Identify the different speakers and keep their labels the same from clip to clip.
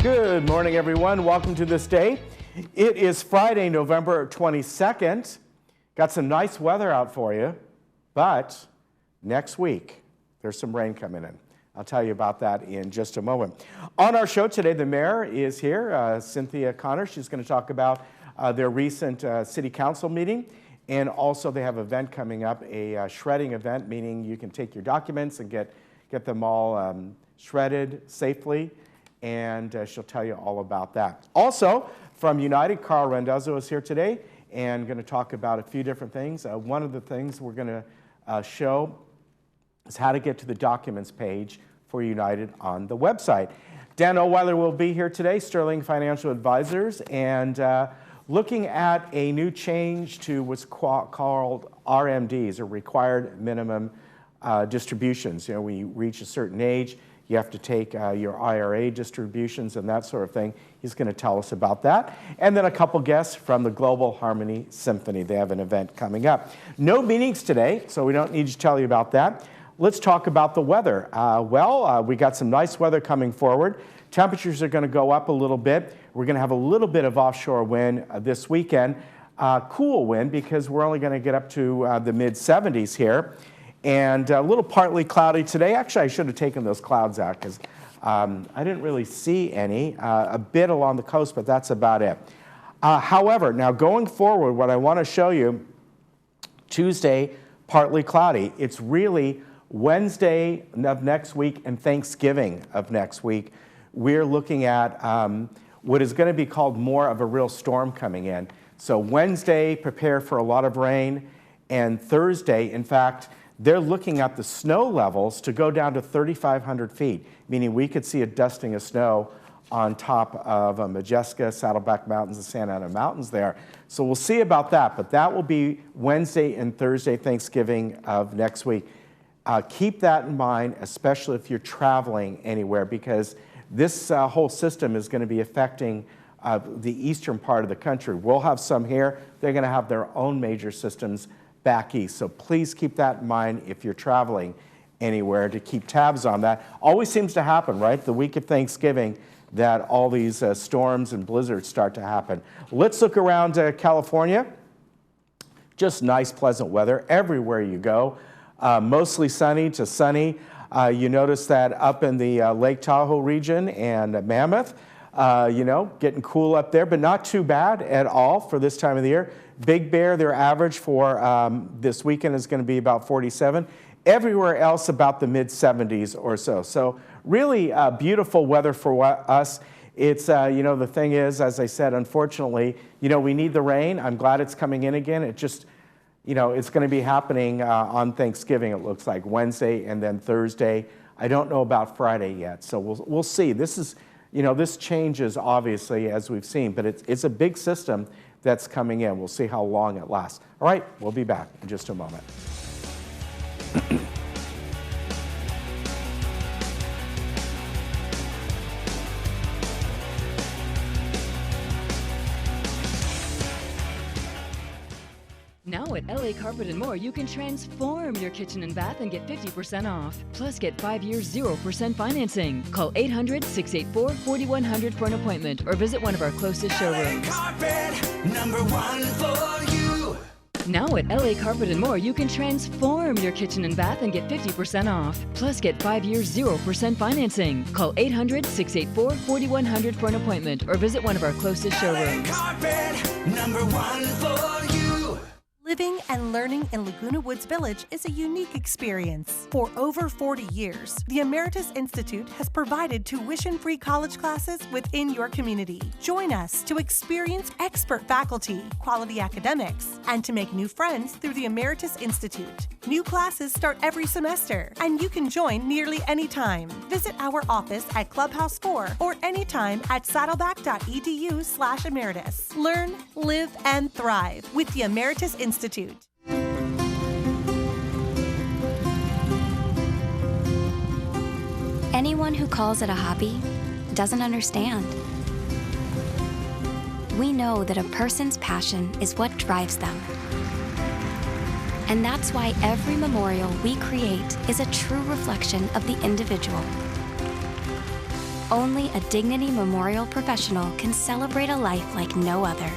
Speaker 1: Good morning, everyone. Welcome to this day. It is Friday, November 22nd. Got some nice weather out for you, but next week there's some rain coming in. I'll tell you about that in just a moment. On our show today, the mayor is here, Cynthia Connor. She's going to talk about their recent city council meeting, and also they have an event coming up, a shredding event, meaning you can take your documents and get them all shredded safely. And she'll tell you all about that. Also, from United, Carl Randazzo is here today and going to talk about a few different things. One of the things we're going to show is how to get to the documents page for United on the website. Dan Oweiler will be here today, Sterling Financial Advisors, and looking at a new change to what's called RMDs, or required minimum distributions. You know, when you reach a certain age, you have to take your IRA distributions and that sort of thing. He's going to tell us about that. And then a couple guests from the Global Harmony Symphony. They have an event coming up. No meetings today, so we don't need to tell you about that. Let's talk about the weather. We got some nice weather coming forward. Temperatures are going to go up a little bit. We're going to have a little bit of offshore wind this weekend. Cool wind, because we're only going to get up to the mid-70s here. And a little partly cloudy today. Actually, I should have taken those clouds out because I didn't really see any. A bit along the coast, but that's about it. However, now going forward, what I want to show you, Tuesday, partly cloudy. It's really Wednesday of next week and Thanksgiving of next week. We're looking at what is going to be called more of a real storm coming in. So Wednesday, prepare for a lot of rain. And Thursday, in fact, they're looking at the snow levels to go down to 3,500 feet, meaning we could see a dusting of snow on top of Majeska, Saddleback Mountains, and Santa Ana Mountains there. So we'll see about that, but that will be Wednesday and Thursday, Thanksgiving of next week. Keep that in mind, especially if you're traveling anywhere, because this whole system is going to be affecting the eastern part of the country. We'll have some here. They're going to have their own major systems back east. So please keep that in mind if you're traveling anywhere, to keep tabs on that. Always seems to happen, right? The week of Thanksgiving, that all these storms and blizzards start to happen. Let's look around California. Just nice, pleasant weather everywhere you go. Mostly sunny to sunny. You notice that up in the Lake Tahoe region and Mammoth, getting cool up there, but not too bad at all for this time of the year. Big Bear, their average for this weekend is going to be about 47. Everywhere else about the mid-70s or so. So really beautiful weather for us. It's, the thing is, as I said, unfortunately, we need the rain. I'm glad it's coming in again. It just, it's going to be happening on Thanksgiving, it looks like, Wednesday and then Thursday. I don't know about Friday yet, so we'll see. This is, this changes, obviously, as we've seen, but it's a big system that's coming in. We'll see how long it lasts. All right, we'll be back in just a moment.
Speaker 2: Now at LA Carpet & More, you can transform your kitchen and bath and get 50% off. Plus, get 5 years 0% financing. Call 800-684-4100 for an appointment or visit one of our closest showrooms.
Speaker 3: LA Carpet, #1 for you.
Speaker 2: Now at LA Carpet & More, you can transform your kitchen and bath and get 50% off. Plus, get 5 years 0% financing. Call 800-684-4100 for an appointment or visit one of our closest showrooms.
Speaker 3: LA Carpet, #1 for you.
Speaker 4: Living and learning in Laguna Woods Village is a unique experience. For over 40 years, the Emeritus Institute has provided tuition-free college classes within your community. Join us to experience expert faculty, quality academics, and to make new friends through the Emeritus Institute. New classes start every semester, and you can join nearly any time. Visit our office at Clubhouse 4 or anytime at saddleback.edu/emeritus. Learn, live, and thrive with the Emeritus Institute.
Speaker 5: Anyone who calls it a hobby doesn't understand. We know that a person's passion is what drives them. And that's why every memorial we create is a true reflection of the individual. Only a Dignity Memorial professional can celebrate a life like no other.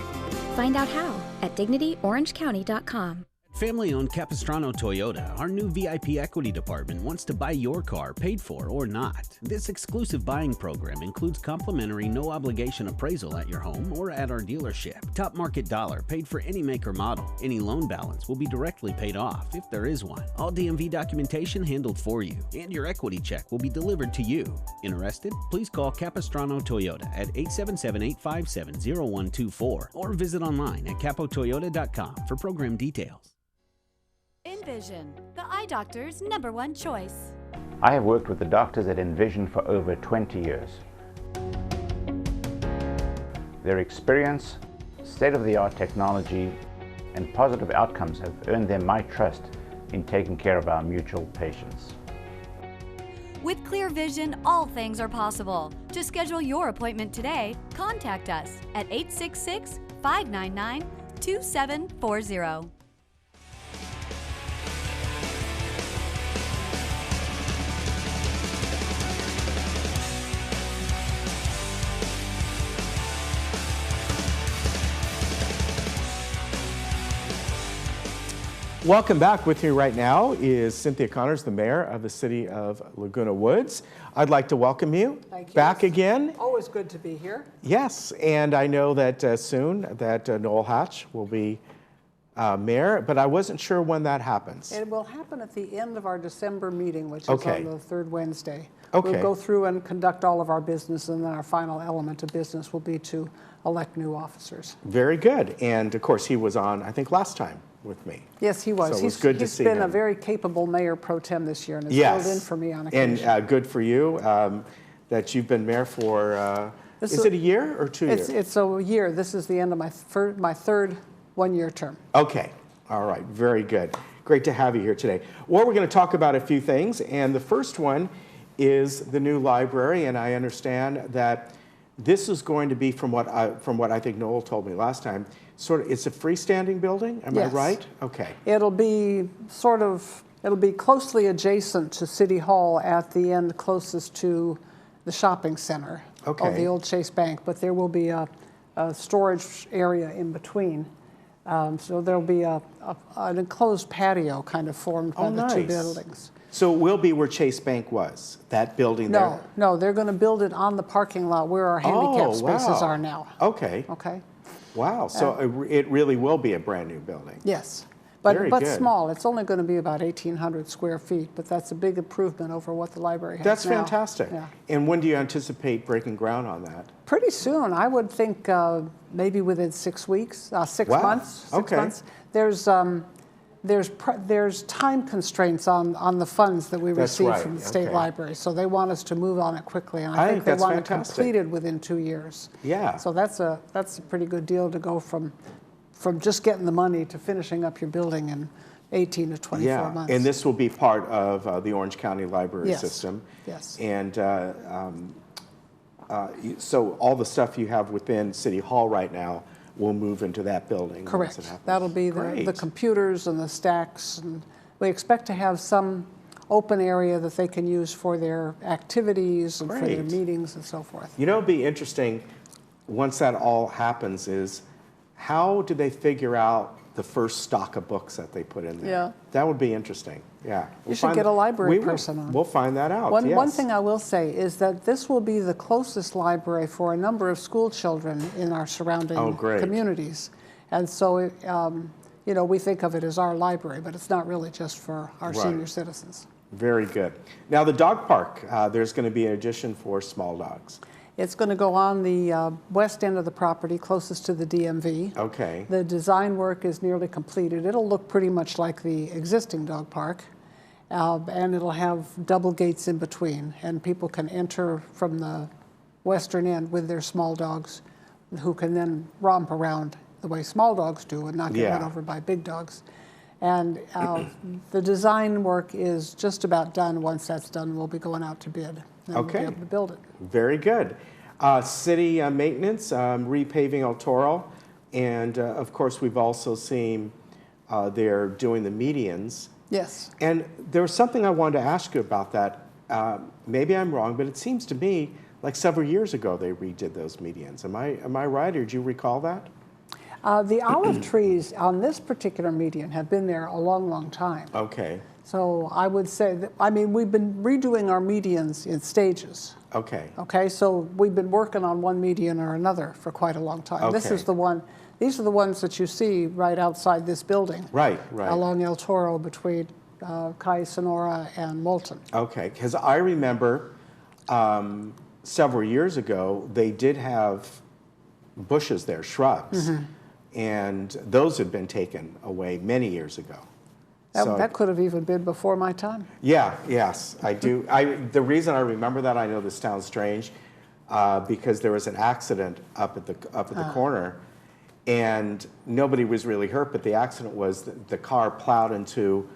Speaker 5: Find out how at dignityorangecounty.com.
Speaker 6: Family-owned Capistrano Toyota, our new VIP equity department wants to buy your car paid for or not. This exclusive buying program includes complimentary no-obligation appraisal at your home or at our dealership. Top market dollar paid for any make or model. Any loan balance will be directly paid off if there is one. All DMV documentation handled for you, and your equity check will be delivered to you. Interested? Please call Capistrano Toyota at 877-857-0124 or visit online at capotoyota.com for program details.
Speaker 7: Envision, the eye doctor's #1 choice.
Speaker 8: I have worked with the doctors at Envision for over 20 years. Their experience, state-of-the-art technology, and positive outcomes have earned them my trust in taking care of our mutual patients.
Speaker 7: With clear vision, all things are possible. To schedule your appointment today, contact us at 866-599-2740.
Speaker 1: Welcome back. With me right now is Cynthia Connors, the mayor of the city of Laguna Woods. I'd like to welcome you, back again.
Speaker 9: Always good to be here.
Speaker 1: Yes, and I know that soon that Noel Hatch will be mayor, but I wasn't sure when that happens.
Speaker 9: It will happen at the end of our December meeting, which is
Speaker 1: Okay.
Speaker 9: on the third Wednesday.
Speaker 1: Okay.
Speaker 9: We'll go through and conduct all of our business, and then our final element of business will be to elect new officers.
Speaker 1: Very good. And of course, he was on, I think, last time with me.
Speaker 9: Yes, he was.
Speaker 1: So it was good to see
Speaker 9: He's been a
Speaker 1: him.
Speaker 9: very capable mayor pro tem this year, and has
Speaker 1: Yes.
Speaker 9: filled in for me on occasion.
Speaker 1: And good for you that you've been mayor for, is it a year or 2 years?
Speaker 9: It's a year. This is the end of my third one-year term.
Speaker 1: Okay. All right. Very good. Great to have you here today. Well, we're going to talk about a few things, and the first one is the new library, and I understand that this is going to be, from what I think Noel told me last time, it's a freestanding building. Am I right? Okay.
Speaker 9: It'll be closely adjacent to City Hall at the end closest to the shopping center of the old Chase Bank, but there will be a storage area in between. So there'll be an enclosed patio kind of formed by the two buildings.
Speaker 1: So it will be where Chase Bank was, that building there?
Speaker 9: No, they're going to build it on the parking lot where our handicap spaces are now.
Speaker 1: Okay.
Speaker 9: Okay.
Speaker 1: Wow, so it really will be a brand new building.
Speaker 9: Yes, but
Speaker 1: good.
Speaker 9: small. It's only going to be about 1,800 square feet, but that's a big improvement over what the library has
Speaker 1: That's
Speaker 9: now.
Speaker 1: fantastic.
Speaker 9: Yeah.
Speaker 1: And when do you anticipate breaking ground on that?
Speaker 9: Pretty soon. I would think maybe within 6 weeks, 6 months. 6 months. There's time constraints on the funds that we receive from the state library, so they want us to move on it quickly, and I think they want it completed within 2 years.
Speaker 1: Yeah.
Speaker 9: So that's a pretty good deal to go from just getting the money to finishing up your building in 18 to 24 months.
Speaker 1: And this will be part of the Orange County Library System.
Speaker 9: Yes.
Speaker 1: And so all the stuff you have within City Hall right now will move into that building.
Speaker 9: Correct.
Speaker 1: Once it happens.
Speaker 9: That'll be the computers and the stacks, and we expect to have some open area that they can use for their activities and for their meetings and so forth.
Speaker 1: You know, it'd be interesting once that all happens is how do they figure out the first stock of books that they put in there?
Speaker 9: Yeah.
Speaker 1: That would be interesting. Yeah.
Speaker 9: You should get a library person on.
Speaker 1: We'll find that out.
Speaker 9: One thing I will say is that this will be the closest library for a number of school children in our surrounding communities. And so, we think of it as our library, but it's not really just for our senior citizens.
Speaker 1: Very good. Now, the dog park, there's going to be an addition for small dogs.
Speaker 9: It's going to go on the west end of the property, closest to the DMV.
Speaker 1: Okay.
Speaker 9: The design work is nearly completed. It'll look pretty much like the existing dog park, and it'll have double gates in between, and people can enter from the western end with their small dogs, who can then romp around the way small dogs do and not get run over by big dogs. And the design work is just about done. Once that's done, we'll be going out to bid. Then we'll be able to build it.
Speaker 1: Very good. City maintenance, repaving El Toro, and of course we've also seen they're doing the medians.
Speaker 9: Yes.
Speaker 1: And there was something I wanted to ask you about that. Maybe I'm wrong, but it seems to me like several years ago they redid those medians. Am I right, or do you recall that?
Speaker 9: The olive trees on this particular median have been there a long, long time.
Speaker 1: Okay.
Speaker 9: So I would say that, I mean, we've been redoing our medians in stages.
Speaker 1: Okay.
Speaker 9: Okay, so we've been working on one median or another for quite a long time. This
Speaker 1: Okay.
Speaker 9: is the one, these are the ones that you see right outside this building.
Speaker 1: Right, right.
Speaker 9: Along El Toro between Calle Sonora and Moulton.
Speaker 1: Okay, because I remember several years ago, they did have bushes there, shrubs, and those had been taken away many years ago.
Speaker 9: That could have even been before my time.
Speaker 1: Yeah, yes, I do. The reason I remember that, I know this sounds strange, because there was an accident up at the corner, and nobody was really hurt, but the accident was that the car plowed into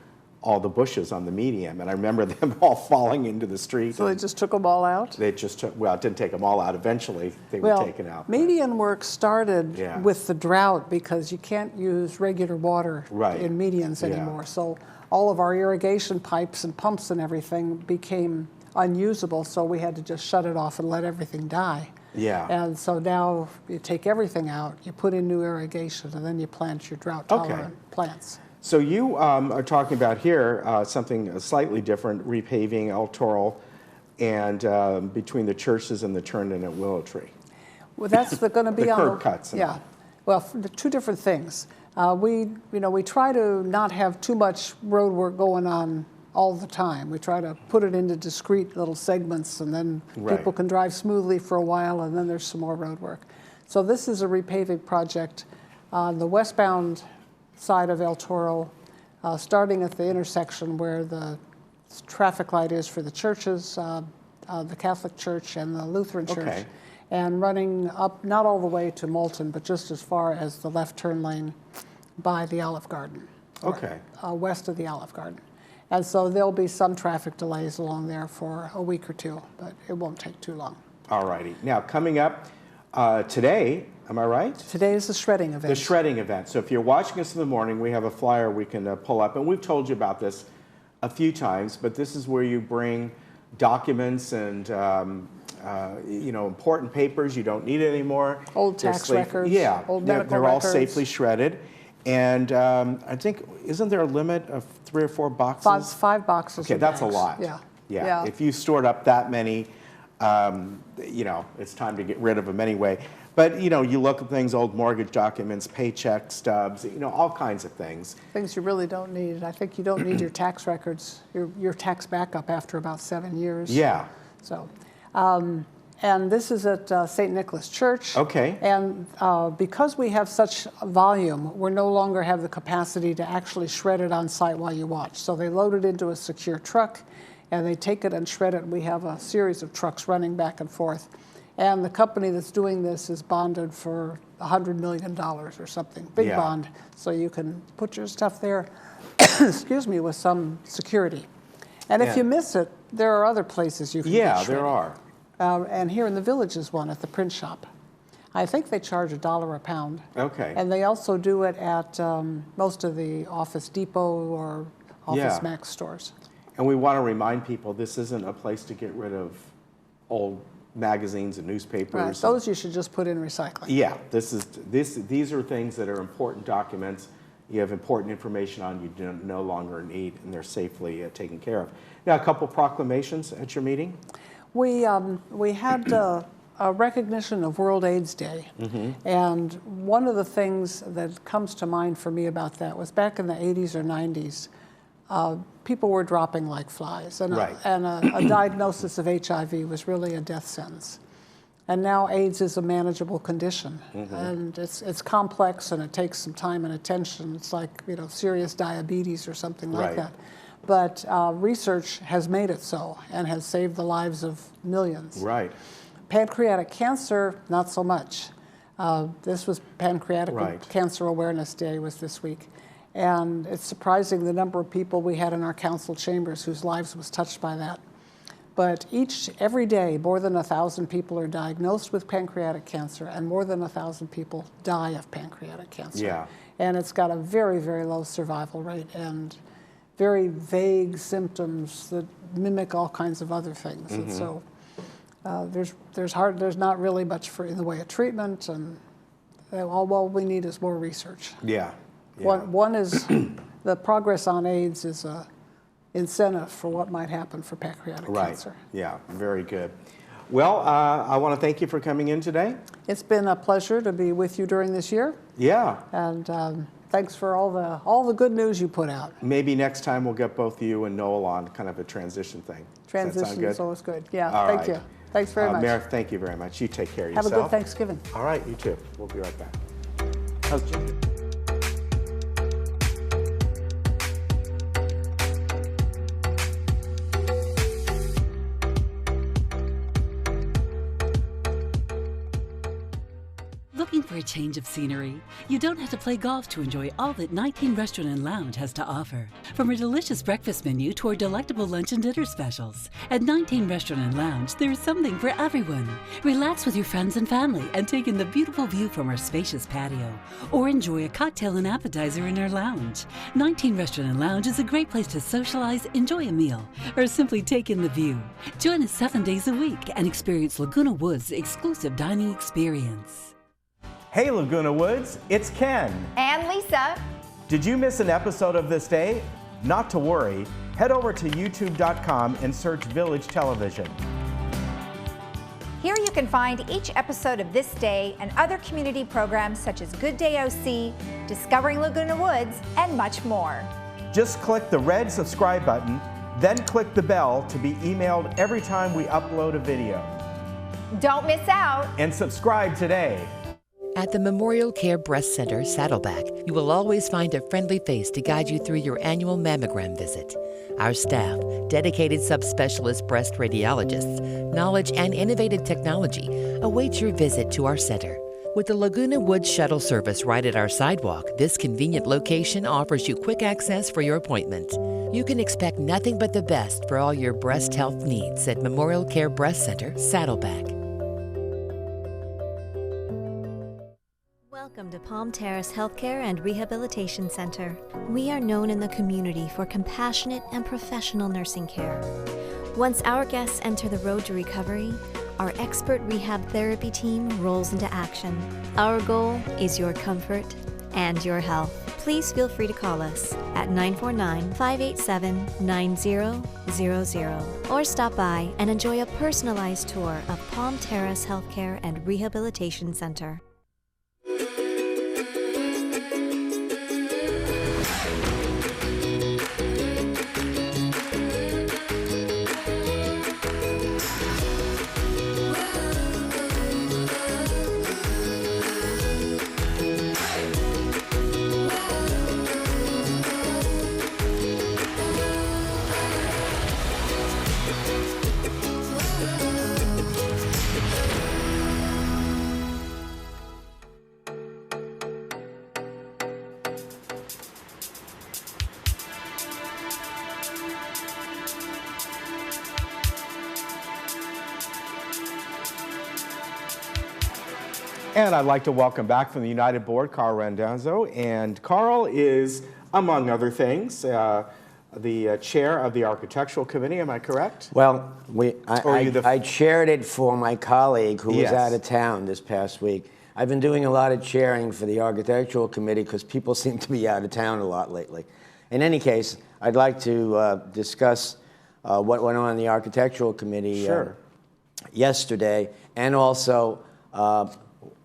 Speaker 1: all the bushes on the median, and I remember them all falling into the street.
Speaker 9: So they just took them all out?
Speaker 1: They just took, well, it didn't take them all out. Eventually, they were taken out. but-
Speaker 9: Median work started
Speaker 1: Yeah.
Speaker 9: with the drought because you can't use regular water
Speaker 1: Right.
Speaker 9: in medians
Speaker 1: Yeah.
Speaker 9: anymore. So all of our irrigation pipes and pumps and everything became unusable, so we had to just shut it off and let everything die.
Speaker 1: Yeah.
Speaker 9: And so now you take everything out, you put in new irrigation, and then you plant your drought-tolerant plants.
Speaker 1: So you are talking about here something slightly different, repaving El Toro and between the churches and the turn-in at Willow Tree.
Speaker 9: Well, that's going to be
Speaker 1: The
Speaker 9: on
Speaker 1: curb cuts and
Speaker 9: Yeah.
Speaker 1: all.
Speaker 9: Well, the two different things. We try to not have too much road work going on all the time. We try to put it into discrete little segments, and then
Speaker 1: Right.
Speaker 9: people can drive smoothly for a while, and then there's some more road work. So this is a repaving project on the westbound side of El Toro, starting at the intersection where the traffic light is for the churches, the Catholic Church and the Lutheran Church,
Speaker 1: Okay.
Speaker 9: and running up, not all the way to Moulton, but just as far as the left turn lane by the Olive Garden. or,
Speaker 1: Okay.
Speaker 9: West of the Olive Garden. And so there'll be some traffic delays along there for a week or two, but it won't take too long.
Speaker 1: All righty. Now, coming up today, am I right?
Speaker 9: Today is the shredding event.
Speaker 1: The shredding event. So if you're watching us in the morning, we have a flyer we can pull up, and we've told you about this a few times, but this is where you bring documents and important papers you don't need anymore.
Speaker 9: Old
Speaker 1: They're
Speaker 9: tax records,
Speaker 1: Yeah,
Speaker 9: old
Speaker 1: they're
Speaker 9: medical
Speaker 1: all
Speaker 9: records.
Speaker 1: safely shredded. And I think, isn't there a limit of 3 or 4 boxes?
Speaker 9: Five boxes.
Speaker 1: Okay,
Speaker 9: of
Speaker 1: that's a
Speaker 9: bags.
Speaker 1: lot.
Speaker 9: Yeah.
Speaker 1: Yeah. If you stored up that many, it's time to get rid of them anyway. But, you look at things, old mortgage documents, paycheck stubs, all kinds of things.
Speaker 9: Things you really don't need. I think you don't need your tax records, your tax backup after about 7 years.
Speaker 1: Yeah.
Speaker 9: So, and this is at St. Nicholas Church.
Speaker 1: Okay.
Speaker 9: And because we have such volume, we no longer have the capacity to actually shred it on site while you watch. So they load it into a secure truck, and they take it and shred it. We have a series of trucks running back and forth. And the company that's doing this is bonded for $100 million or something, big
Speaker 1: Yeah.
Speaker 9: bond. So you can put your stuff there, excuse me, with some security. And if
Speaker 1: Yeah.
Speaker 9: you miss it, there are other places you can
Speaker 1: Yeah,
Speaker 9: get shredded.
Speaker 1: there are.
Speaker 9: And here in the Village is one at the print shop. I think they charge $1 a pound.
Speaker 1: Okay.
Speaker 9: And they also do it at most of the Office Depot or Office
Speaker 1: Yeah.
Speaker 9: Max stores.
Speaker 1: And we want to remind people this isn't a place to get rid of old magazines and newspapers.
Speaker 9: Right.
Speaker 1: and-
Speaker 9: Those you should just put in recycling.
Speaker 1: Yeah, these are things that are important documents. You have important information on you do no longer need, and they're safely taken care of. Now, a couple proclamations at your meeting.
Speaker 9: We had a recognition of World AIDS Day, and one of the things that comes to mind for me about that was back in the 80s or 90s, people were dropping like flies, and,
Speaker 1: Right.
Speaker 9: a diagnosis of HIV was really a death sentence. And now AIDS is a manageable condition, and it's complex, and it takes some time and attention. It's like serious diabetes or something like
Speaker 1: Right.
Speaker 9: that. But research has made it so and has saved the lives of millions.
Speaker 1: Right.
Speaker 9: Pancreatic cancer, not so much. This was Pancreatic
Speaker 1: Right.
Speaker 9: Cancer Awareness Day was this week. And it's surprising the number of people we had in our council chambers whose lives was touched by that. But every day, more than 1,000 people are diagnosed with pancreatic cancer, and more than 1,000 people die of pancreatic cancer.
Speaker 1: Yeah.
Speaker 9: And it's got a very, very low survival rate and very vague symptoms that mimic all kinds of other things. And so there's not really much in the way of treatment, and all we need is more research.
Speaker 1: Yeah.
Speaker 9: One is the progress on AIDS is a incentive for what might happen for pancreatic cancer.
Speaker 1: Yeah, very good. Well, I want to thank you for coming in today.
Speaker 9: It's been a pleasure to be with you during this year.
Speaker 1: Yeah.
Speaker 9: And thanks for all the good news you put out.
Speaker 1: Maybe next time we'll get both you and Noel on kind of a transition thing.
Speaker 9: Transition is always good. Yeah,
Speaker 1: All
Speaker 9: thank
Speaker 1: right.
Speaker 9: you. Thanks very much.
Speaker 1: Mayor, thank you very much. You take care of yourself.
Speaker 9: Have a good Thanksgiving.
Speaker 1: All right, you too. We'll be right back. How's Jim?
Speaker 10: Looking for a change of scenery? You don't have to play golf to enjoy all that 19 Restaurant and Lounge has to offer. From a delicious breakfast menu to our delectable lunch and dinner specials. At 19 Restaurant and Lounge, there is something for everyone. Relax with your friends and family and take in the beautiful view from our spacious patio. Or enjoy a cocktail and appetizer in our lounge. 19 Restaurant and Lounge is a great place to socialize, enjoy a meal, or simply take in the view. Join us 7 days a week and experience Laguna Woods' exclusive dining experience.
Speaker 1: Hey, Laguna Woods, it's Ken.
Speaker 11: And Lisa.
Speaker 1: Did you miss an episode of This Day? Not to worry. Head over to youtube.com and search Village Television.
Speaker 11: Here you can find each episode of This Day and other community programs such as Good Day OC, Discovering Laguna Woods, and much more.
Speaker 1: Just click the red subscribe button, then click the bell to be emailed every time we upload a video.
Speaker 11: Don't miss out.
Speaker 1: And subscribe today.
Speaker 12: At the Memorial Care Breast Center, Saddleback, you will always find a friendly face to guide you through your annual mammogram visit. Our staff, dedicated subspecialist breast radiologists, knowledge and innovative technology await your visit to our center. With the Laguna Woods shuttle service right at our sidewalk, this convenient location offers you quick access for your appointment. You can expect nothing but the best for all your breast health needs at Memorial Care Breast Center, Saddleback.
Speaker 13: Welcome to Palm Terrace Healthcare and Rehabilitation Center. We are known in the community for compassionate and professional nursing care. Once our guests enter the road to recovery, our expert rehab therapy team rolls into action. Our goal is your comfort and your health. Please feel free to call us at 949-587-9000 or stop by and enjoy a personalized tour of Palm Terrace Healthcare and Rehabilitation Center.
Speaker 1: And I'd like to welcome back from the United Board, Carl Randazzo. And Carl is, among other things, the chair of the Architectural Committee, am I correct?
Speaker 14: Well, I chaired it for my colleague who was out of town this past week. I've been doing a lot of chairing for the Architectural Committee because people seem to be out of town a lot lately. In any case, I'd like to discuss what went on in the Architectural Committee yesterday, and also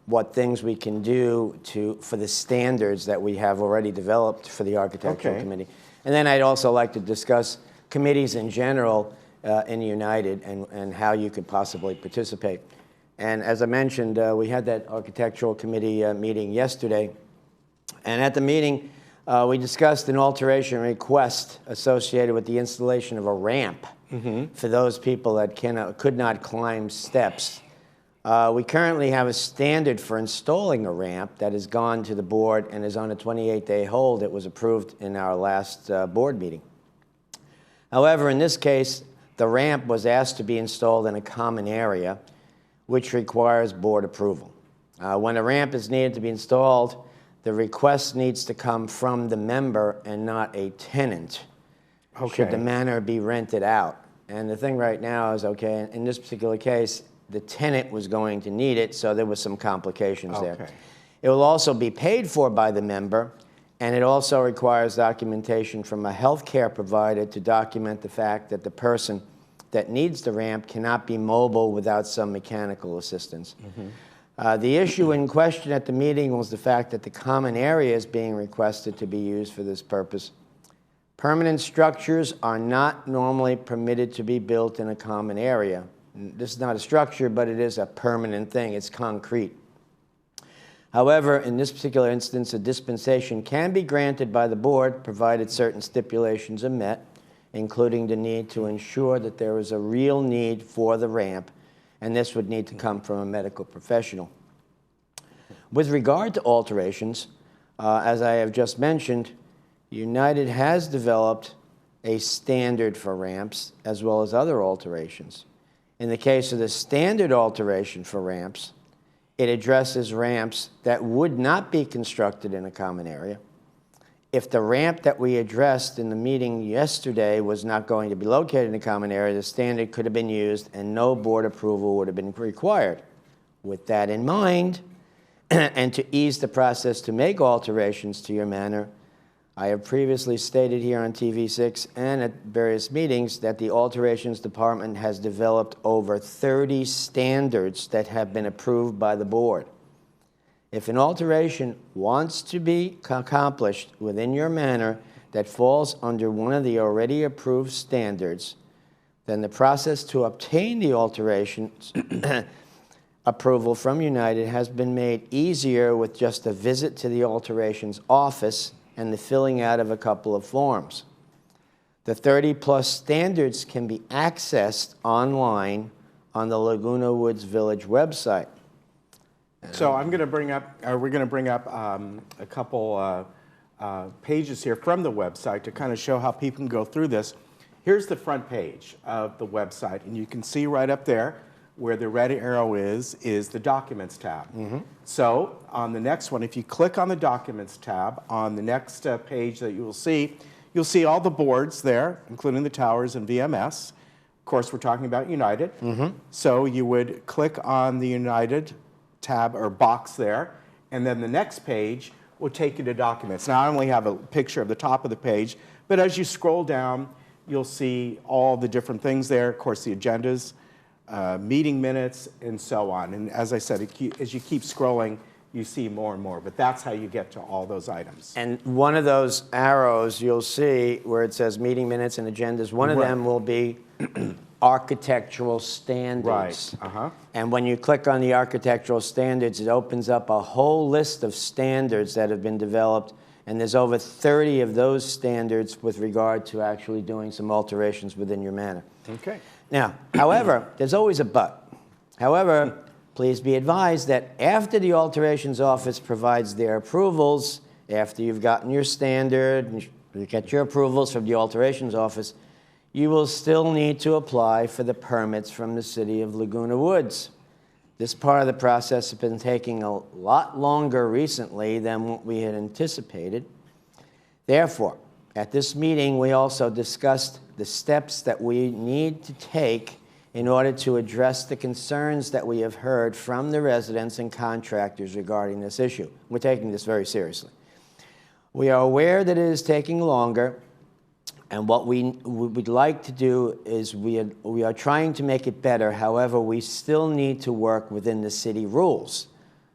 Speaker 14: what things we can do for the standards that we have already developed for the Architectural Committee. And then I'd also like to discuss committees in general in United and how you could possibly participate. And as I mentioned, we had that Architectural Committee meeting yesterday. And at the meeting, we discussed an alteration request associated with the installation of a ramp for those people that could not climb steps. We currently have a standard for installing a ramp that has gone to the board and is on a 28-day hold. It was approved in our last board meeting. However, in this case, the ramp was asked to be installed in a common area, which requires board approval. When a ramp is needed to be installed, the request needs to come from the member and not a tenant, should the manor be rented out. And the thing right now is, okay, in this particular case, the tenant was going to need it, so there was some complications there. It will also be paid for by the member, and it also requires documentation from a healthcare provider to document the fact that the person that needs the ramp cannot be mobile without some mechanical assistance. The issue in question at the meeting was the fact that the common area is being requested to be used for this purpose. Permanent structures are not normally permitted to be built in a common area. This is not a structure, but it is a permanent thing. It's concrete. However, in this particular instance, a dispensation can be granted by the board, provided certain stipulations are met, including the need to ensure that there is a real need for the ramp, and this would need to come from a medical professional. With regard to alterations, as I have just mentioned, United has developed a standard for ramps as well as other alterations. In the case of the standard alteration for ramps, it addresses ramps that would not be constructed in a common area. If the ramp that we addressed in the meeting yesterday was not going to be located in a common area, the standard could have been used and no board approval would have been required. With that in mind, and to ease the process to make alterations to your manor, I have previously stated here on TV6 and at various meetings that the alterations department has developed over 30 standards that have been approved by the board. If an alteration wants to be accomplished within your manor that falls under one of the already approved standards, then the process to obtain the alterations approval from United has been made easier with just a visit to the alterations office and the filling out of a couple of forms. The 30-plus standards can be accessed online on the Laguna Woods Village website.
Speaker 1: So I'm going to bring up, we're going to bring up a couple pages here from the website to kind of show how people can go through this. Here's the front page of the website, and you can see right up there where the red arrow is the Documents tab. So on the next one, if you click on the Documents tab, on the next page that you'll see all the boards there, including the towers and VMS. Of course, we're talking about United. So you would click on the United tab or box there, and then the next page will take you to Documents. Now, I only have a picture of the top of the page, but as you scroll down, you'll see all the different things there. Of course, the agendas, meeting minutes, and so on. And as I said, as you keep scrolling, you see more and more. But that's how you get to all those items.
Speaker 14: And one of those arrows you'll see where it says meeting minutes and agendas, one of them will be architectural standards. And when you click on the architectural standards, it opens up a whole list of standards that have been developed. And there's over 30 of those standards with regard to actually doing some alterations within your manor.
Speaker 1: Okay.
Speaker 14: Now, however, there's always a but. However, please be advised that after the alterations office provides their approvals, after you've gotten your standard, and you get your approvals from the alterations office, you will still need to apply for the permits from the city of Laguna Woods. This part of the process has been taking a lot longer recently than what we had anticipated. Therefore, at this meeting, we also discussed the steps that we need to take in order to address the concerns that we have heard from the residents and contractors regarding this issue. We're taking this very seriously. We are aware that it is taking longer, and what we would like to do is we are trying to make it better. However, we still need to work within the city rules.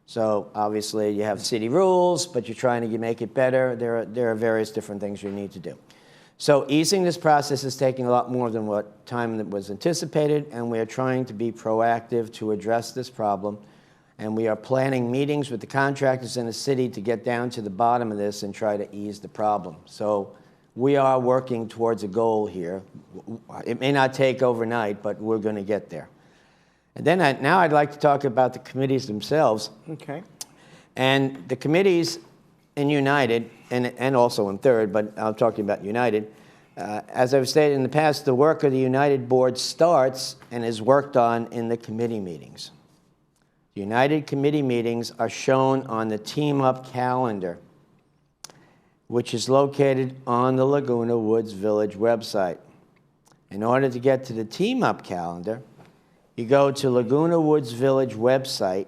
Speaker 14: So obviously you have city rules, but you're trying to make it better. There are various different things you need to do. So easing this process is taking a lot more than what time that was anticipated, and we are trying to be proactive to address this problem. And we are planning meetings with the contractors in the city to get down to the bottom of this and try to ease the problem. So we are working towards a goal here. It may not take overnight, but we're going to get there. And then now I'd like to talk about the committees themselves.
Speaker 1: Okay.
Speaker 14: And the committees in United, and also in Third, but I'm talking about United. As I've stated in the past, the work of the United Board starts and is worked on in the committee meetings. The United committee meetings are shown on the Team Up calendar, which is located on the Laguna Woods Village website. In order to get to the Team Up calendar, you go to Laguna Woods Village website,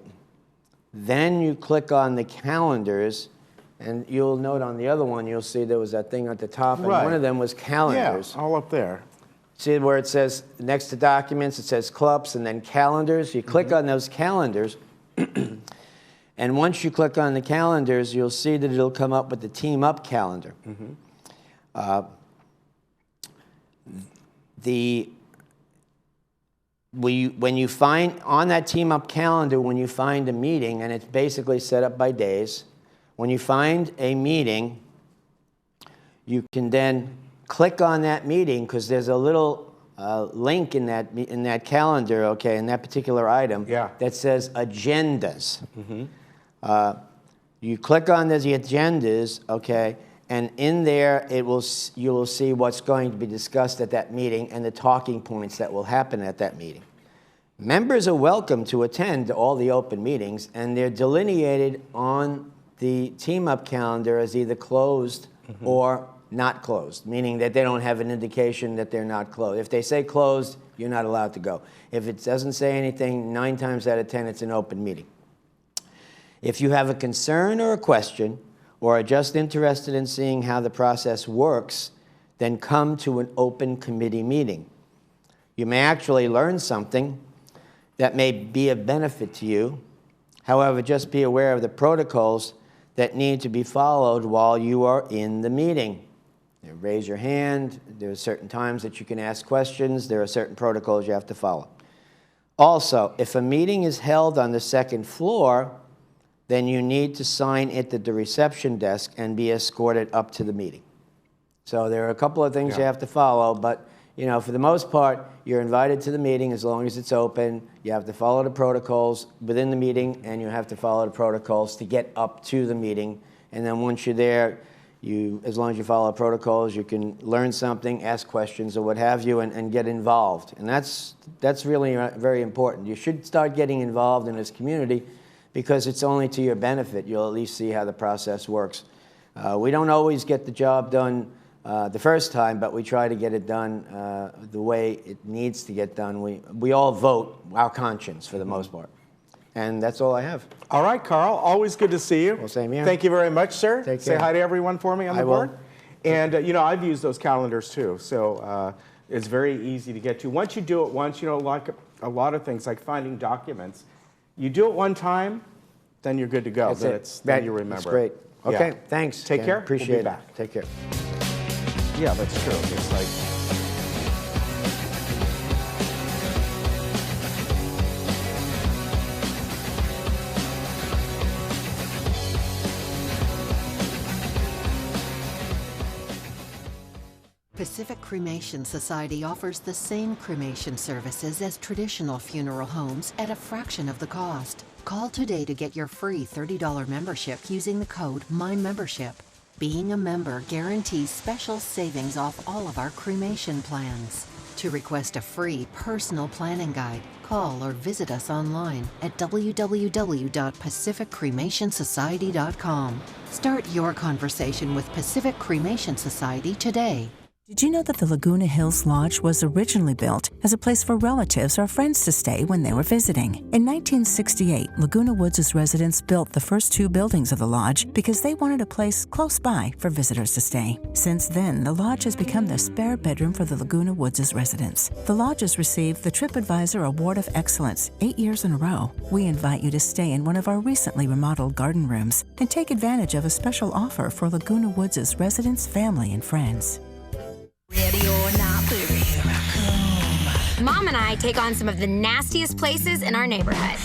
Speaker 14: then you click on the calendars, and you'll note on the other one, you'll see there was that thing at the top, and one of them was calendars.
Speaker 1: Yeah, all up there.
Speaker 14: See where it says, next to documents, it says clubs and then calendars. You click on those calendars, and once you click on the calendars, you'll see that it'll come up with the Team Up calendar. When you find, on that Team Up calendar, when you find a meeting, and it's basically set up by days, when you find a meeting, you can then click on that meeting, because there's a little link in that calendar, okay, in that particular item, that says agendas. You click on the agendas, okay, and in there you will see what's going to be discussed at that meeting and the talking points that will happen at that meeting. Members are welcome to attend all the open meetings, and they're delineated on the Team Up calendar as either closed or not closed, meaning that they don't have an indication that they're not closed. If they say closed, you're not allowed to go. If it doesn't say anything, 9 times out of 10, it's an open meeting. If you have a concern or a question, or are just interested in seeing how the process works, then come to an open committee meeting. You may actually learn something that may be of benefit to you. However, just be aware of the protocols that need to be followed while you are in the meeting. You raise your hand. There are certain times that you can ask questions. There are certain protocols you have to follow. Also, if a meeting is held on the second floor, then you need to sign it at the reception desk and be escorted up to the meeting. So there are a couple of things you have to follow, but you know, for the most part, you're invited to the meeting as long as it's open. You have to follow the protocols within the meeting, and you have to follow the protocols to get up to the meeting. And then once you're there, as long as you follow the protocols, you can learn something, ask questions, or what have you, and get involved. And that's really very important. You should start getting involved in this community, because it's only to your benefit. You'll at least see how the process works. We don't always get the job done the first time, but we try to get it done the way it needs to get done. We all vote our conscience for the most part. And that's all I have.
Speaker 1: All right, Carl, always good to see you.
Speaker 14: Well, same here.
Speaker 1: Thank you very much, sir.
Speaker 14: Take care.
Speaker 1: Say hi to everyone for me on the board. And, you know, I've used those calendars too, so it's very easy to get to. Once you do it once, you know, like a lot of things, like finding documents, you do it one time, then you're good to go. Then you remember.
Speaker 14: That's great. Okay, thanks.
Speaker 1: Take care.
Speaker 14: Appreciate it.
Speaker 1: Back.
Speaker 14: Take care.
Speaker 1: Yeah, that's true. It's like...
Speaker 15: Pacific Cremation Society offers the same cremation services as traditional funeral homes at a fraction of the cost. Call today to get your free $30 membership using the code MyMembership. Being a member guarantees special savings off all of our cremation plans. To request a free personal planning guide, call or visit us online at www.pacificcremationsociety.com. Start your conversation with Pacific Cremation Society today.
Speaker 16: Did you know that the Laguna Hills Lodge was originally built as a place for relatives or friends to stay when they were visiting? In 1968, Laguna Woods' residents built the first 2 buildings of the lodge because they wanted a place close by for visitors to stay. Since then, the lodge has become the spare bedroom for the Laguna Woods' residents. The lodge has received the TripAdvisor Award of Excellence 8 years in a row. We invite you to stay in one of our recently remodeled garden rooms and take advantage of a special offer for Laguna Woods' residents, family, and friends.
Speaker 17: Ready or not, baby, here I come. Mom and I take on some of the nastiest places in our neighborhood.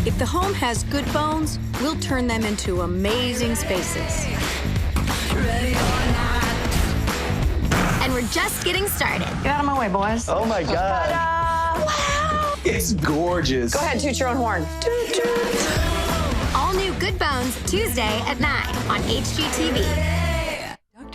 Speaker 18: If the home has good bones, we'll turn them into amazing spaces.
Speaker 17: Ready or not. And we're just getting started.
Speaker 18: Get out of my way, boys.
Speaker 19: Oh my God.
Speaker 17: Ta-da! Wow!
Speaker 19: It's gorgeous.
Speaker 18: Go ahead, toot your own horn. Toot, toot.
Speaker 17: All new Good Bones, Tuesday at 9 on HGTV.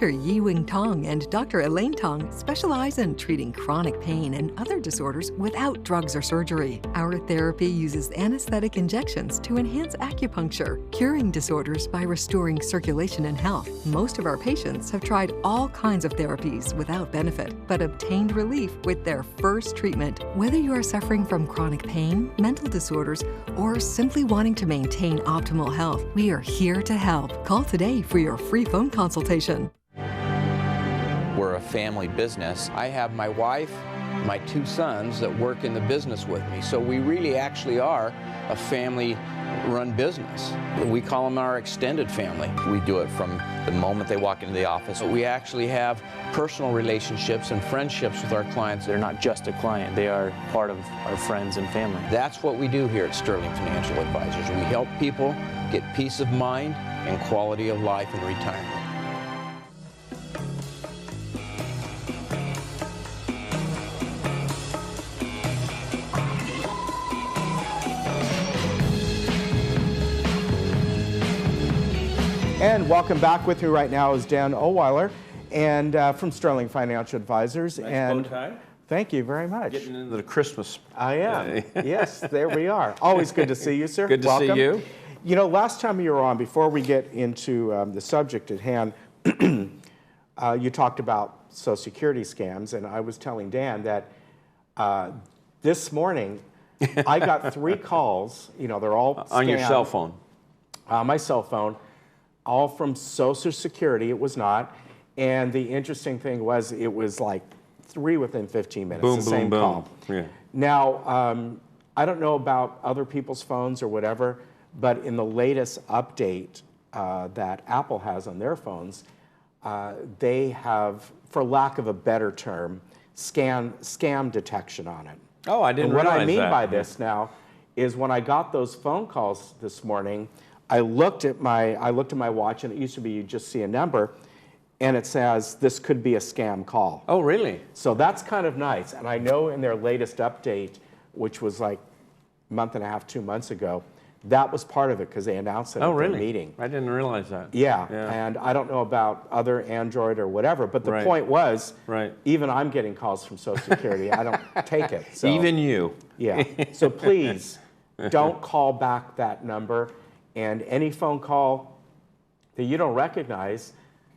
Speaker 20: Dr. Yi-Wing Tong and Dr. Elaine Tong specialize in treating chronic pain and other disorders without drugs or surgery. Our therapy uses anesthetic injections to enhance acupuncture, curing disorders by restoring circulation and health. Most of our patients have tried all kinds of therapies without benefit, but obtained relief with their first treatment. Whether you are suffering from chronic pain, mental disorders, or simply wanting to maintain optimal health, we are here to help. Call today for your free phone consultation.
Speaker 21: We're a family business. I have my wife, my 2 sons that work in the business with me. So we really actually are a family-run business. We call them our extended family. We do it from the moment they walk into the office. We actually have personal relationships and friendships with our clients.
Speaker 22: They're not just a client, they are part of our friends and family.
Speaker 21: That's what we do here at Sterling Financial Advisors. We help people get peace of mind and quality of life in retirement.
Speaker 1: And welcome back. With me right now is Dan Oweiler, and from Sterling Financial Advisors.
Speaker 23: Nice
Speaker 1: and
Speaker 23: bow tie.
Speaker 1: Thank you very much.
Speaker 23: Getting into the Christmas.
Speaker 1: I am. Yes, there we are. Always good to see you, sir.
Speaker 23: Good to
Speaker 1: welcome.
Speaker 23: see you.
Speaker 1: You know, last time you were on, before we get into the subject at hand, you talked about Social Security scams, and I was telling Dan that this morning I got 3 calls. You know, they're all
Speaker 23: on your
Speaker 1: scam.
Speaker 23: cell phone.
Speaker 1: My cell phone. All from Social Security. It was not. And the interesting thing was it was like 3 within 15 minutes.
Speaker 23: Boom,
Speaker 1: the
Speaker 23: boom,
Speaker 1: same
Speaker 23: boom.
Speaker 1: call.
Speaker 23: Yeah.
Speaker 1: Now, I don't know about other people's phones or whatever, but in the latest update that Apple has on their phones, they have, for lack of a better term, scam detection on it.
Speaker 23: Oh, I didn't
Speaker 1: realize that. What I
Speaker 23: realize
Speaker 1: mean
Speaker 23: that.
Speaker 1: by this now is when I got those phone calls this morning, I looked at my watch, and it used to be you just see a number, and it says this could be a scam call.
Speaker 23: Oh, really?
Speaker 1: So that's kind of nice. And I know in their latest update, which was like a month and a half, 2 months ago, that was part of it because they announced it at
Speaker 23: really?
Speaker 1: the meeting.
Speaker 23: I didn't realize that.
Speaker 1: Yeah, and I don't know about other Android or whatever, but the point was, even I'm getting calls from Social Security. I don't take it. So,
Speaker 23: even you.
Speaker 1: Yeah. So please don't call back that number. And any phone call that you don't recognize,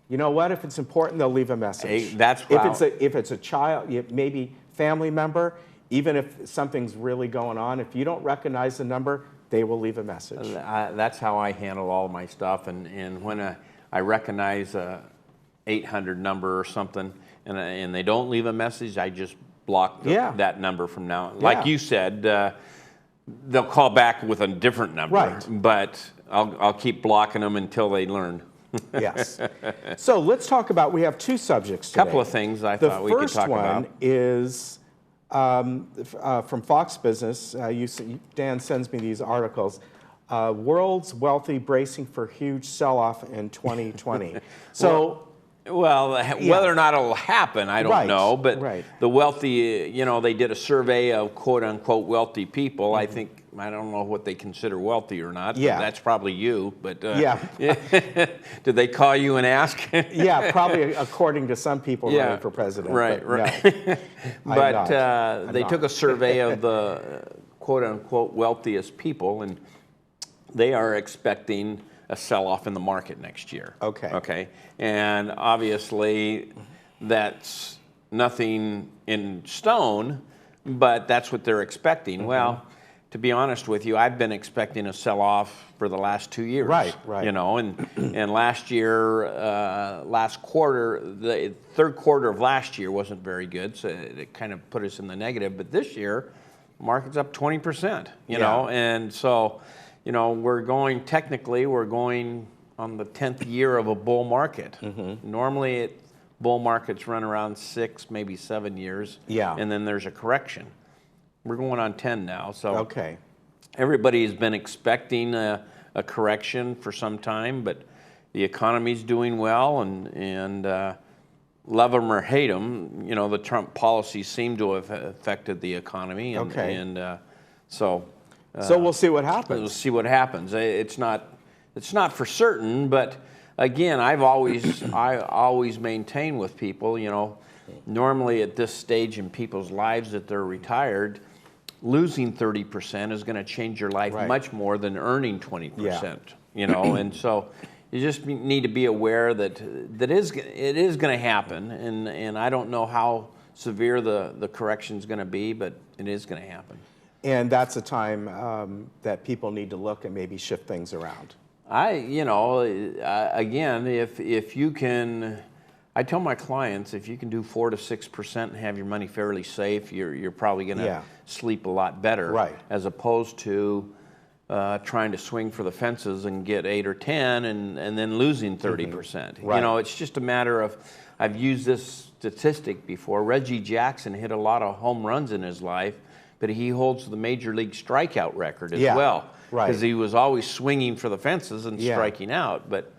Speaker 1: you know what? If it's important, they'll leave a message.
Speaker 23: Hey, that's
Speaker 1: if it's a child, maybe family member, even if something's really going on, if you don't recognize the number, they will leave a message.
Speaker 23: That's how I handle all my stuff. And when I recognize a 800 number or something, and they don't leave a message, I just block that number from now. Like you said. They'll call back with a different number, but I'll keep blocking them until they learn.
Speaker 1: Yes. So let's talk about, we have 2 subjects today.
Speaker 23: A couple of things I thought we could talk about.
Speaker 1: The first one is from Fox Business. Dan sends me these articles. World's wealthy bracing for huge sell-off in 2020. So.
Speaker 23: Well, whether or not it'll happen, I don't know. But the wealthy, you know, they did a survey of quote-unquote wealthy people. I don't know what they consider wealthy or not. Yeah. That's probably you. But did they call you and ask?
Speaker 1: Yeah, probably according to some people running for president.
Speaker 23: Right.
Speaker 1: No,
Speaker 23: but they took a survey of the quote-unquote wealthiest people, and they are expecting a sell-off in the market next year. Okay. And obviously, that's nothing in stone, but that's what they're expecting. Well, to be honest with you, I've been expecting a sell-off for the last 2 years.
Speaker 1: Right.
Speaker 23: You know, and last year, last quarter, the third quarter of last year wasn't very good, so it kind of put us in the negative. But this year, market's up 20%. You know, and so. You know, we're going on the 10th year of a bull market. Normally, bull markets run around 6, maybe 7 years. Yeah. And then there's a correction. We're going on 10 now. So everybody's been expecting a correction for some time, but the economy's doing well, and love them or hate them, you know, the Trump policies seem to have affected the economy.
Speaker 1: So we'll see what happens.
Speaker 23: We'll see what happens. It's not for certain, but again, I always maintain with people, you know, normally at this stage in people's lives that they're retired, losing 30% is going to change your life much more than earning 20%. You know, and so you just need to be aware that it is going to happen, and I don't know how severe the correction is going to be, but it is going to happen.
Speaker 1: And that's a time that people need to look and maybe shift things around.
Speaker 23: You know, again, if you can, I tell my clients, if you can do 4 to 6% and have your money fairly safe, you're probably going to sleep a lot better, as opposed to trying to swing for the fences and get 8 or 10 and then losing 30%. You know, it's just a matter of, I've used this statistic before. Reggie Jackson hit a lot of home runs in his life, but he holds the major league strikeout record as well, because he was always swinging for the fences and striking out. But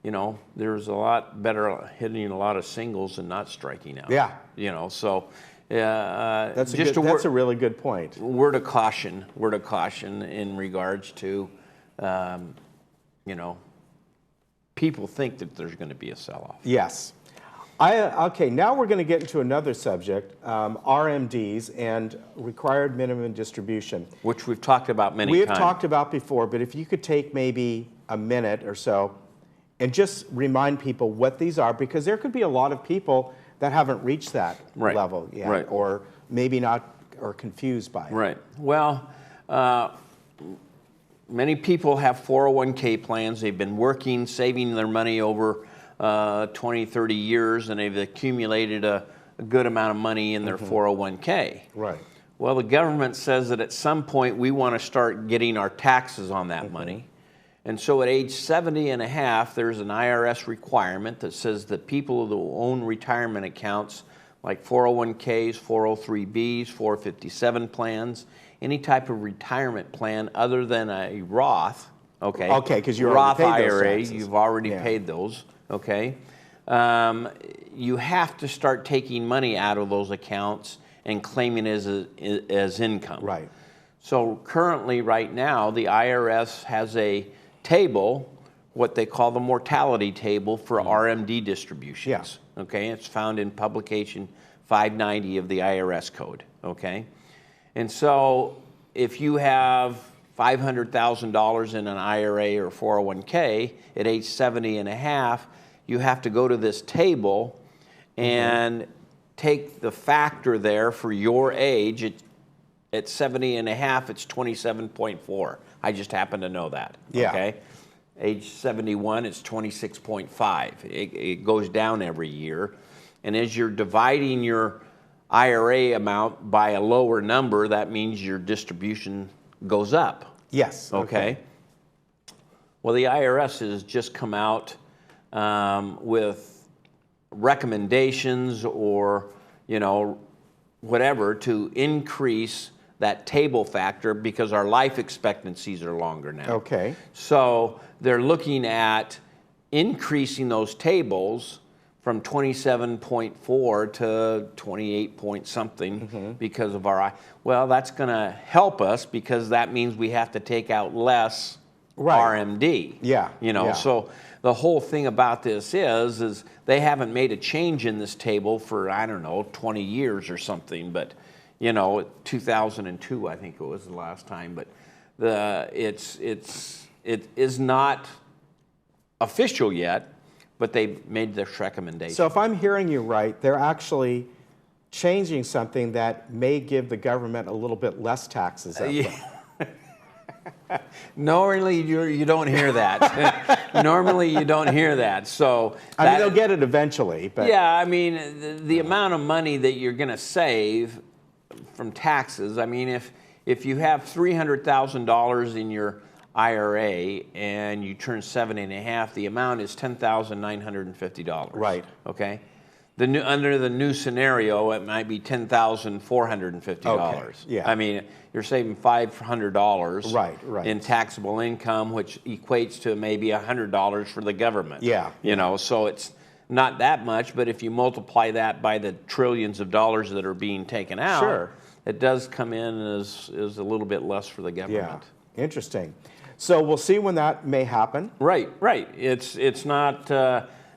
Speaker 23: you know, there's a lot better hitting a lot of singles and not striking out. You know, so
Speaker 1: that's a really good point.
Speaker 23: Word of caution in regards to, you know, people think that there's going to be a sell-off.
Speaker 1: Yes. Okay, now we're going to get into another subject, RMDs and required minimum distribution.
Speaker 23: Which we've talked about many times.
Speaker 1: We have talked about before, but if you could take maybe a minute or so and just remind people what these are, because there could be a lot of people that haven't reached that level yet, or maybe not, or confused by it.
Speaker 23: Well, many people have 401k plans. They've been working, saving their money over 20, 30 years, and they've accumulated a good amount of money in their 401k. Well, the government says that at some point we want to start getting our taxes on that money. And so at age 70 and a half, there's an IRS requirement that says that people who own retirement accounts like 401ks, 403bs, 457 plans, any type of retirement plan other than a Roth,
Speaker 1: because you
Speaker 23: Roth
Speaker 1: already paid those
Speaker 23: IRA,
Speaker 1: taxes.
Speaker 23: you've already paid those, you have to start taking money out of those accounts and claiming it as income. So currently, right now, the IRS has a table, what they call the mortality table for RMD distributions. It's found in publication 590 of the IRS code. And so if you have $500,000 in an IRA or 401k at age 70 and a half, you have to go to this table and take the factor there for your age. At 70 and a half, it's 27.4. I just happen to know that. Age 71, it's 26.5. It goes down every year. And as you're dividing your IRA amount by a lower number, that means your distribution goes up.
Speaker 1: Okay.
Speaker 23: Well, the IRS has just come out with recommendations or, you know, whatever to increase that table factor because our life expectancies are longer now. So they're looking at increasing those tables from 27.4 to 28 point something because of our, well, that's going to help us because that means we have to take out less RMD. You know, so the whole thing about this is they haven't made a change in this table for, I don't know, 20 years or something, but you know, 2002 I think it was the last time, but it is not official yet, but they've made this recommendation.
Speaker 1: So if I'm hearing you right, they're actually changing something that may give the government a little bit less taxes.
Speaker 23: Normally you don't hear that. Normally you don't hear that. So
Speaker 1: I mean, they'll get it eventually. But
Speaker 23: yeah, I mean, the amount of money that you're going to save from taxes, I mean, if you have $300,000 in your IRA and you turn 70 and a half, the amount is $10,950.
Speaker 1: Okay.
Speaker 23: Under the new scenario, it might be $10,450. I mean, you're saving $500 in taxable income, which equates to maybe $100 for the government. You know, so it's not that much, but if you multiply that by the trillions of dollars that are being taken out, it does come in as a little bit less for the government.
Speaker 1: Interesting. So we'll see when that may happen.
Speaker 23: Right. It's not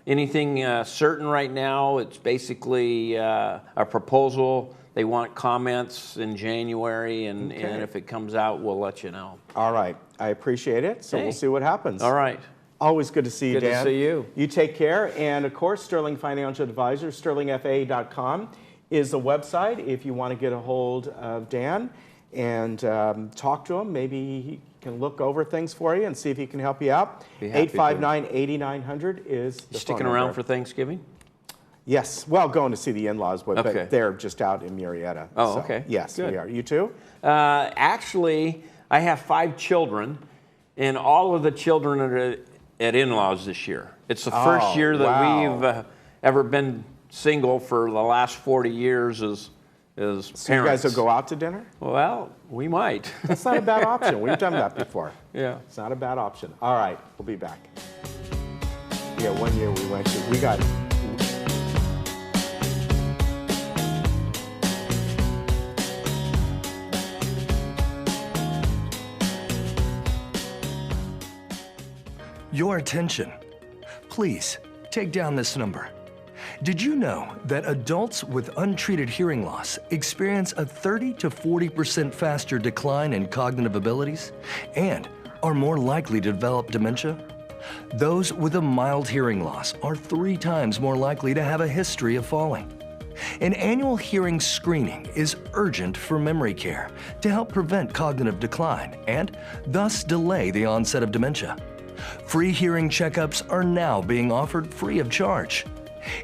Speaker 23: anything certain right now. It's basically a proposal. They want comments in January, and if it comes out, we'll let you know.
Speaker 1: All right. I appreciate it. So we'll see what happens.
Speaker 23: All right.
Speaker 1: Always good to see you, Dan.
Speaker 23: Good to see you.
Speaker 1: You take care. And, of course, Sterling Financial Advisor, sterlingfa.com is the website if you want to get a hold of Dan and talk to him. Maybe he can look over things for you and see if he can help you out. 859-8900 is the
Speaker 23: Sticking around for Thanksgiving?
Speaker 1: Yes. Well, going to see the in-laws, but they're just out in Murrieta.
Speaker 23: Oh,
Speaker 1: so,
Speaker 23: okay.
Speaker 1: Yes,
Speaker 23: Good.
Speaker 1: we are. You too?
Speaker 23: Actually, I have 5 children, and all of the children are at in-laws this year. It's the first year that we've ever been single for the last 40 years as parents.
Speaker 1: So you guys will go out to dinner?
Speaker 23: Well, we might.
Speaker 1: That's not a bad option. We've done that before.
Speaker 23: Yeah.
Speaker 1: It's not a bad option. All right, we'll be back. Yeah, one year we got
Speaker 2: Your attention. Please take down this number. Did you know that adults with untreated hearing loss experience a 30 to 40% faster decline in cognitive abilities and are more likely to develop dementia? Those with a mild hearing loss are 3 times more likely to have a history of falling. An annual hearing screening is urgent for memory care to help prevent cognitive decline and thus delay the onset of dementia. Free hearing checkups are now being offered free of charge.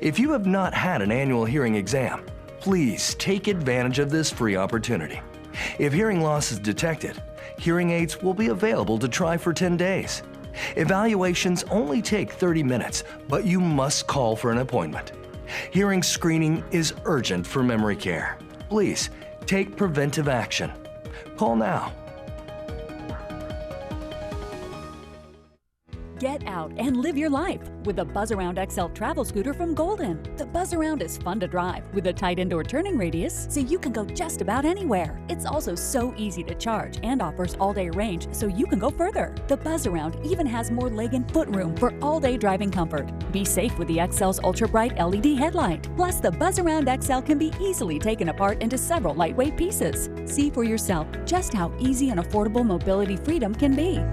Speaker 2: If you have not had an annual hearing exam, please take advantage of this free opportunity. If hearing loss is detected, hearing aids will be available to try for 10 days. Evaluations only take 30 minutes, but you must call for an appointment. Hearing screening is urgent for memory care. Please take preventive action. Call now.
Speaker 3: Get out and live your life with the Buzz Around XL travel scooter from Golden. The Buzz Around is fun to drive with a tight indoor turning radius so you can go just about anywhere. It's also so easy to charge and offers all-day range so you can go further. The Buzz Around even has more leg and foot room for all-day driving comfort. Be safe with the XL's ultra-bright LED headlight. Plus, the Buzz Around XL can be easily taken apart into several lightweight pieces. See for yourself just how easy and affordable mobility freedom can be.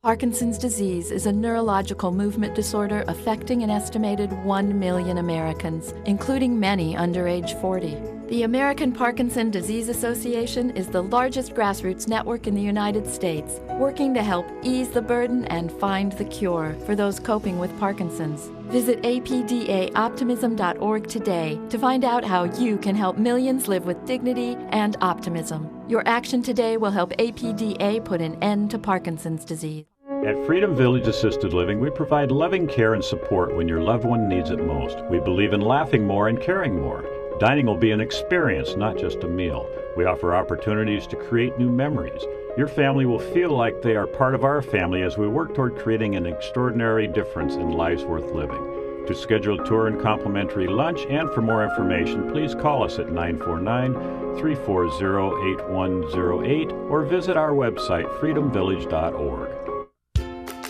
Speaker 4: Parkinson's disease is a neurological movement disorder affecting an estimated 1 million Americans, including many under age 40. The American Parkinson Disease Association is the largest grassroots network in the United States, working to help ease the burden and find the cure for those coping with Parkinson's. Visit apdaoptimism.org today to find out how you can help millions live with dignity and optimism. Your action today will help APDA put an end to Parkinson's disease.
Speaker 24: At Freedom Village Assisted Living, we provide loving care and support when your loved one needs it most. We believe in laughing more and caring more. Dining will be an experience, not just a meal. We offer opportunities to create new memories. Your family will feel like they are part of our family as we work toward creating an extraordinary difference in lives worth living. To schedule a tour and complimentary lunch and for more information, please call us at 949-340-8108 or visit our website, freedomvillage.org.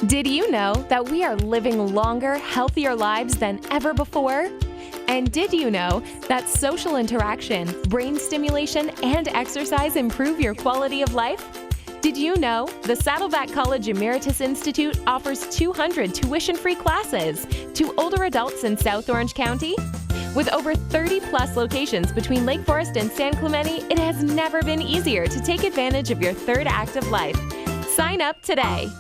Speaker 25: Did you know that we are living longer, healthier lives than ever before? And did you know that social interaction, brain stimulation, and exercise improve your quality of life? Did you know the Saddleback College Emeritus Institute offers 200 tuition-free classes to older adults in South Orange County? With over 30-plus locations between Lake Forest and San Clemente, it has never been easier to take advantage of your third act of life. Sign up today.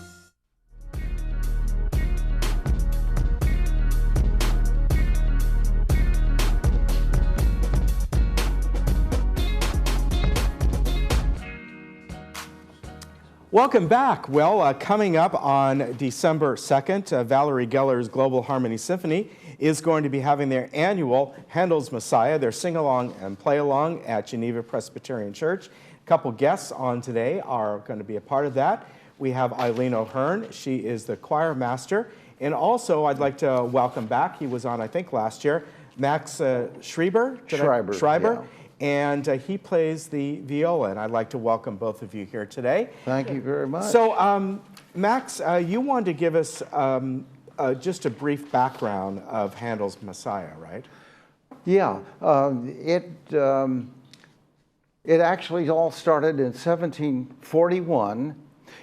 Speaker 1: Welcome back. Well, coming up on December 2nd, Valerie Geller's Global Harmony Symphony is going to be having their annual Handel's Messiah, their sing-along and play-along at Geneva Presbyterian Church. A couple guests on today are going to be a part of that. We have Eileen O'Hearn. She is the choir master. And also, I'd like to welcome back, he was on, I think, last year, Max Schreiber.
Speaker 26: Schreiber.
Speaker 1: and he plays the viola. And I'd like to welcome both of you here today.
Speaker 5: Thank you very much.
Speaker 1: So, Max, you wanted to give us just a brief background of Handel's Messiah, right?
Speaker 5: Yeah, it actually all started in 1741,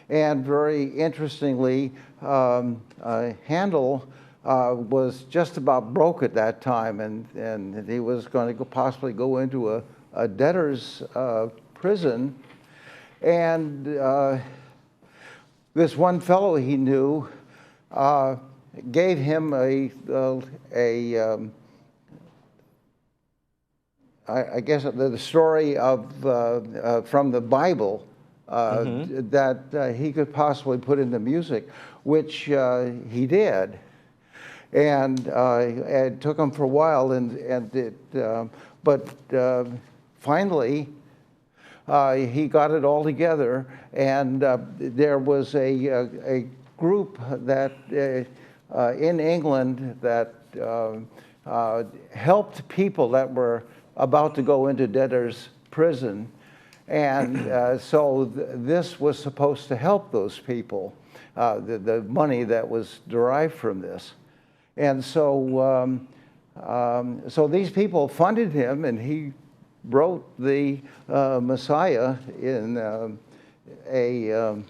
Speaker 5: and very interestingly, Handel was just about broke at that time, and he was going to possibly go into a debtor's prison, and this one fellow he knew gave him I guess the story of from the Bible that he could possibly put into music, which he did, and it took him for a while, but finally he got it all together, and there was a group that in England that helped people that were about to go into debtor's prison, and so this was supposed to help those people, the money that was derived from this. And so so these people funded him, and he wrote the Messiah in a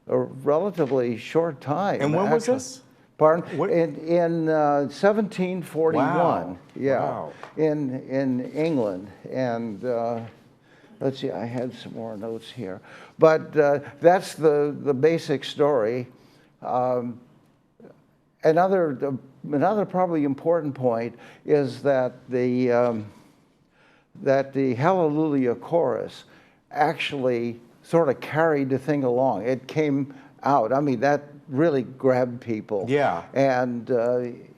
Speaker 5: relatively short time.
Speaker 1: And when was this?
Speaker 5: Pardon? In 1741.
Speaker 1: Wow.
Speaker 5: Yeah.
Speaker 1: Wow.
Speaker 5: In England, and let's see, I had some more notes here, but that's the basic story. Another probably important point is that the Hallelujah chorus actually sort of carried the thing along. It came out. I mean, that really grabbed people.
Speaker 1: Yeah.
Speaker 5: And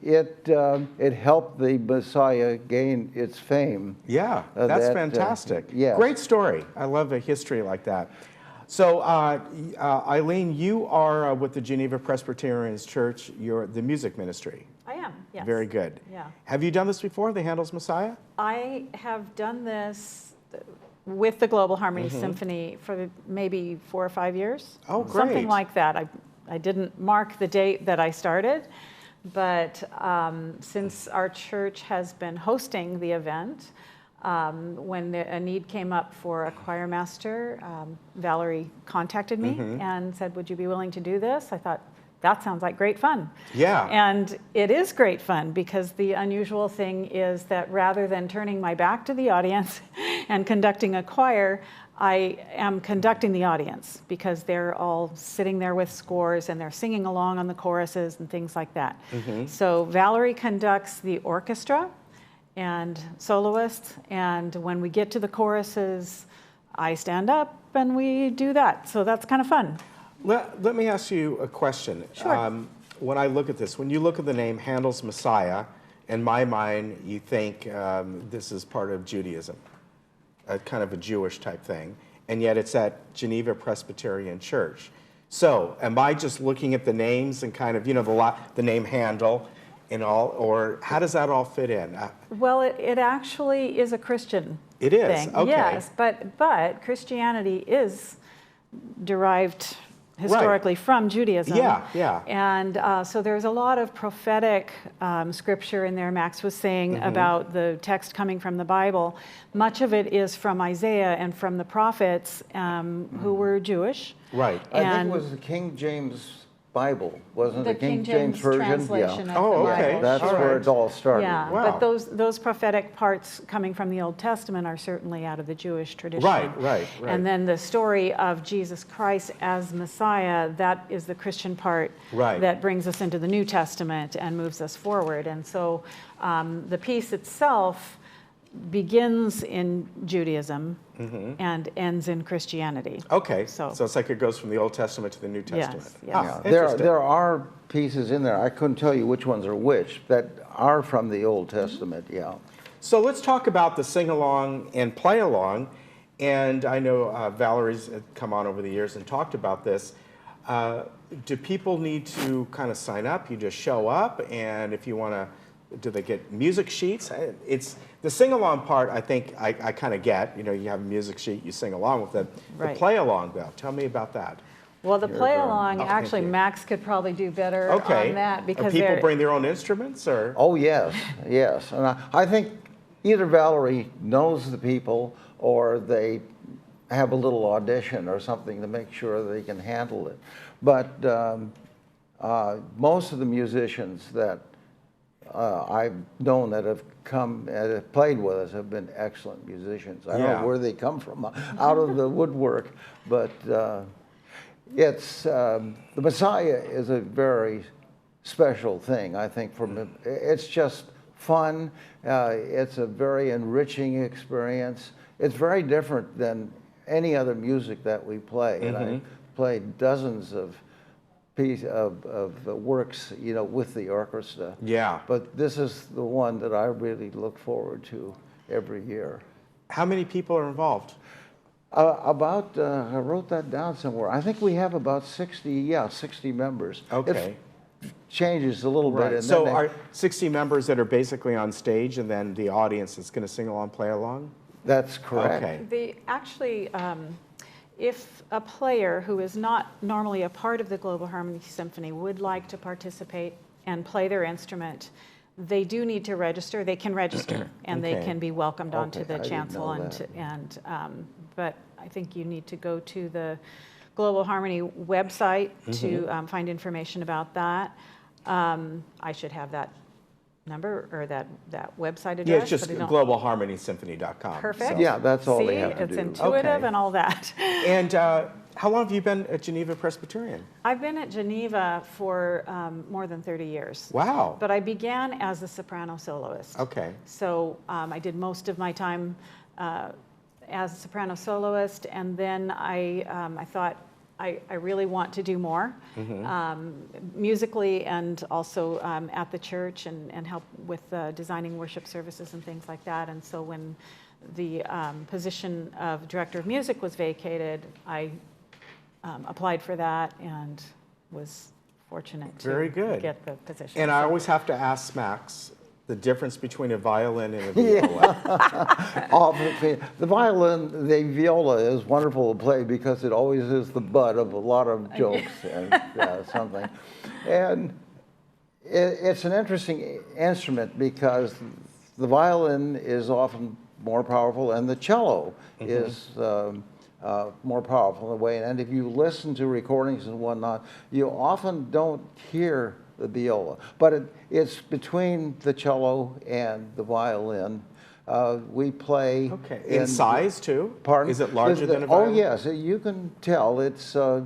Speaker 5: it helped the Messiah gain its fame.
Speaker 1: Yeah, that's fantastic.
Speaker 5: Yeah.
Speaker 1: Great story. I love a history like that. So, Eileen, you are with the Geneva Presbyterian Church. You're the music ministry.
Speaker 6: I am, yes.
Speaker 1: Very good.
Speaker 6: Yeah.
Speaker 1: Have you done this before, the Handel's Messiah?
Speaker 6: I have done this with the Global Harmony Symphony for maybe 4 or 5 years.
Speaker 1: Oh, great.
Speaker 6: Something like that. I didn't mark the date that I started, but since our church has been hosting the event, when a need came up for a choir master, Valerie contacted me and said, would you be willing to do this? I thought, that sounds like great fun.
Speaker 1: Yeah.
Speaker 6: And it is great fun, because the unusual thing is that rather than turning my back to the audience and conducting a choir, I am conducting the audience, because they're all sitting there with scores and they're singing along on the choruses and things like that. So Valerie conducts the orchestra and soloists, and when we get to the choruses, I stand up and we do that. So that's kind of fun.
Speaker 1: Let me ask you a question.
Speaker 6: Sure.
Speaker 1: When I look at this, when you look at the name Handel's Messiah, in my mind, you think this is part of Judaism, a kind of a Jewish type thing, and yet it's at Geneva Presbyterian Church. So am I just looking at the names and kind of, you know, the name Handel and all, or how does that all fit in?
Speaker 6: Well, it actually is a Christian
Speaker 1: It is,
Speaker 6: thing.
Speaker 1: okay.
Speaker 6: Yes, but Christianity is derived historically from Judaism.
Speaker 1: Yeah, yeah.
Speaker 6: And so there's a lot of prophetic scripture in there. Max was saying about the text coming from the Bible. Much of it is from Isaiah and from the prophets who were Jewish.
Speaker 1: Right.
Speaker 5: I think it was the King James Bible, wasn't it?
Speaker 6: The King James version? Translation of the
Speaker 1: okay.
Speaker 6: Bible.
Speaker 5: That's where it all started.
Speaker 6: Yeah,
Speaker 1: Wow.
Speaker 6: but those prophetic parts coming from the Old Testament are certainly out of the Jewish tradition.
Speaker 1: Right.
Speaker 6: And then the story of Jesus Christ as Messiah, that is the Christian part that brings us into the New Testament and moves us forward. And so the piece itself begins in Judaism and ends in Christianity.
Speaker 1: Okay, so it's like it goes from the Old Testament to the New Testament.
Speaker 6: Yes.
Speaker 5: There are pieces in there, I couldn't tell you which ones are which, that are from the Old Testament, yeah.
Speaker 1: So let's talk about the sing-along and play-along. And I know Valerie's come on over the years and talked about this. Do people need to kind of sign up? You just show up, and if you want to do they get music sheets? It's the sing-along part, I think I kind of get. You know, you have a music sheet, you sing along with it.
Speaker 6: Right.
Speaker 1: The play-along, though, tell me about that.
Speaker 6: Well, the play-along,
Speaker 1: Oh,
Speaker 6: actually, Max could probably do better
Speaker 1: okay.
Speaker 6: on that because
Speaker 1: people bring their own instruments, or?
Speaker 5: Oh, yes, yes. And I think either Valerie knows the people or they have a little audition or something to make sure they can handle it. But most of the musicians that I've known that have come and have played with us have been excellent musicians. I don't know where they come from, out of the woodwork, but it's the Messiah is a very special thing, I think. It's just fun. It's a very enriching experience. It's very different than any other music that we play. And I played dozens of works, you know, with the orchestra.
Speaker 1: Yeah.
Speaker 5: But this is the one that I really look forward to every year.
Speaker 1: How many people are involved?
Speaker 5: I wrote that down somewhere. I think we have about 60 members.
Speaker 1: Okay.
Speaker 5: It changes a little bit. And
Speaker 1: so are 60 members that are basically on stage, and then the audience is going to sing along, play along?
Speaker 5: That's correct.
Speaker 1: Okay.
Speaker 6: Actually, if a player who is not normally a part of the Global Harmony Symphony would like to participate and play their instrument, they do need to register. They can register, and they can be welcomed onto the chancel. But I think you need to go to the Global Harmony website to find information about that. I should have that number or that website address.
Speaker 1: Yeah, it's just globalharmonysymphony.com.
Speaker 6: Perfect.
Speaker 1: So.
Speaker 5: Yeah, that's all they have to do.
Speaker 6: It's intuitive and all that.
Speaker 1: And how long have you been at Geneva Presbyterian?
Speaker 6: I've been at Geneva for more than 30 years.
Speaker 1: Wow.
Speaker 6: But I began as a soprano soloist.
Speaker 1: Okay.
Speaker 6: So I did most of my time as a soprano soloist, and then I thought, I really want to do more musically, and also at the church, and help with designing worship services and things like that. And so when the position of director of music was vacated, I applied for that and was fortunate to get the position.
Speaker 1: And I always have to ask Max the difference between a violin and a viola.
Speaker 5: The violin, the viola is wonderful to play because it always is the butt of a lot of jokes and something. And it's an interesting instrument because the violin is often more powerful and the cello is more powerful in a way. And if you listen to recordings and whatnot, you often don't hear the viola, but it's between the cello and the violin. We play
Speaker 1: in size too.
Speaker 5: Pardon?
Speaker 1: Is it larger than a violin?
Speaker 5: Oh yes, you can tell it's a